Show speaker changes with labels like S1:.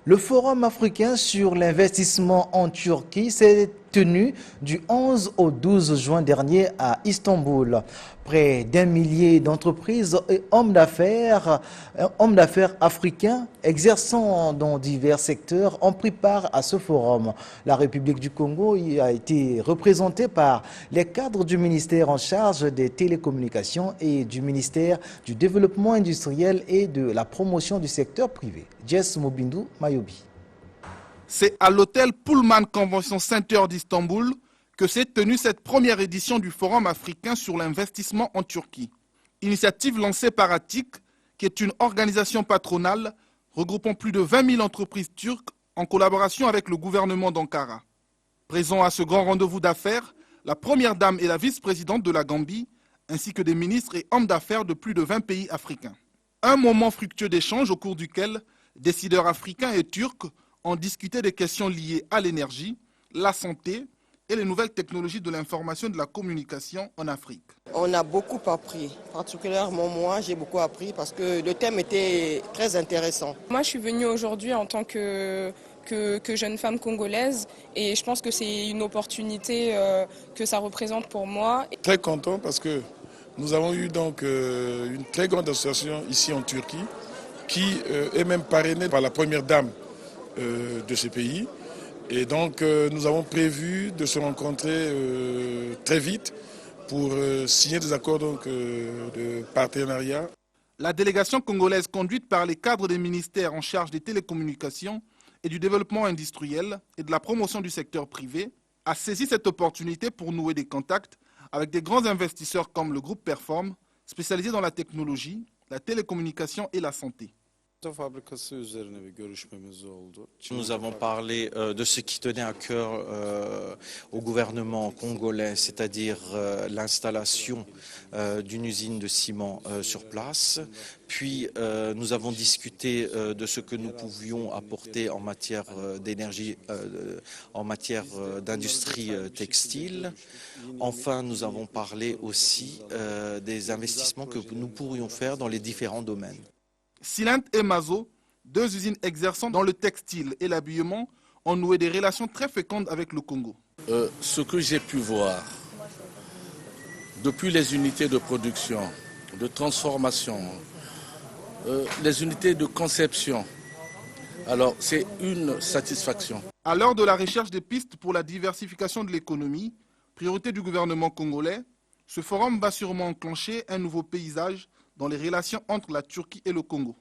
S1: Le Forum africain sur l'investissement en Turquie s'est tenu du 11 au 12 juin dernier à Istanbul. Près d'un millier d'entreprises et hommes d'affaires africains exerçant dans divers secteurs ont pris part à ce forum. La République du Congo y a été représentée par les cadres du ministère en charge des télécommunications et du ministère du développement industriel et de la promotion du secteur privé. Jess Mobindou Mayobi.
S2: C'est à l'hôtel Pullman Convention Center d'Istanbul que s'est tenue cette première édition du Forum africain sur l'investissement en Turquie. Initiative lancée par ATIC, qui est une organisation patronale regroupant plus de 20 000 entreprises turques en collaboration avec le gouvernement d'Ankara. Présents à ce grand rendez-vous d'affaires, la première dame et la vice-présidente de la Gambie, ainsi que des ministres et hommes d'affaires de plus de 20 pays africains. Un moment fructueux d'échange au cours duquel décideurs africains et turcs ont discuté des questions liées à l'énergie, la santé et les nouvelles technologies de l'information et de la communication en Afrique.
S3: On a beaucoup appris, particulièrement moi j'ai beaucoup appris parce que le thème était très intéressant.
S4: Moi je suis venue aujourd'hui en tant que jeune femme congolaise et je pense que c'est une opportunité que ça représente pour moi.
S5: Très content parce que nous avons eu donc une très grande association ici en Turquie qui est même parrainée par la première dame de ce pays. Et donc nous avons prévu de se rencontrer très vite pour signer des accords donc, de partenariat.
S2: La délégation congolaise conduite par les cadres des ministères en charge des télécommunications et du développement industriel et de la promotion du secteur privé a saisi cette opportunité pour nouer des contacts avec des grands investisseurs comme le groupe Perform, spécialisé dans la technologie, la télécommunication et la santé.
S6: Nous avons parlé de ce qui tenait à cœur au gouvernement congolais, c'est-à-dire l'installation d'une usine de ciment sur place. Puis nous avons discuté de ce que nous pouvions apporter en matière d'énergie, en matière d'industrie textile. Enfin, nous avons parlé aussi des investissements que nous pourrions faire dans les différents domaines.
S2: Silent et Mazo, deux usines exerçant dans le textile et l'habillement, ont noué des relations très fécondes avec le Congo.
S7: Ce que j'ai pu voir, depuis les unités de production, de transformation, les unités de conception, alors c'est une satisfaction.
S2: À l'heure de la recherche des pistes pour la diversification de l'économie, priorité du gouvernement congolais, ce forum va sûrement enclencher un nouveau paysage dans les relations entre la Turquie et le Congo.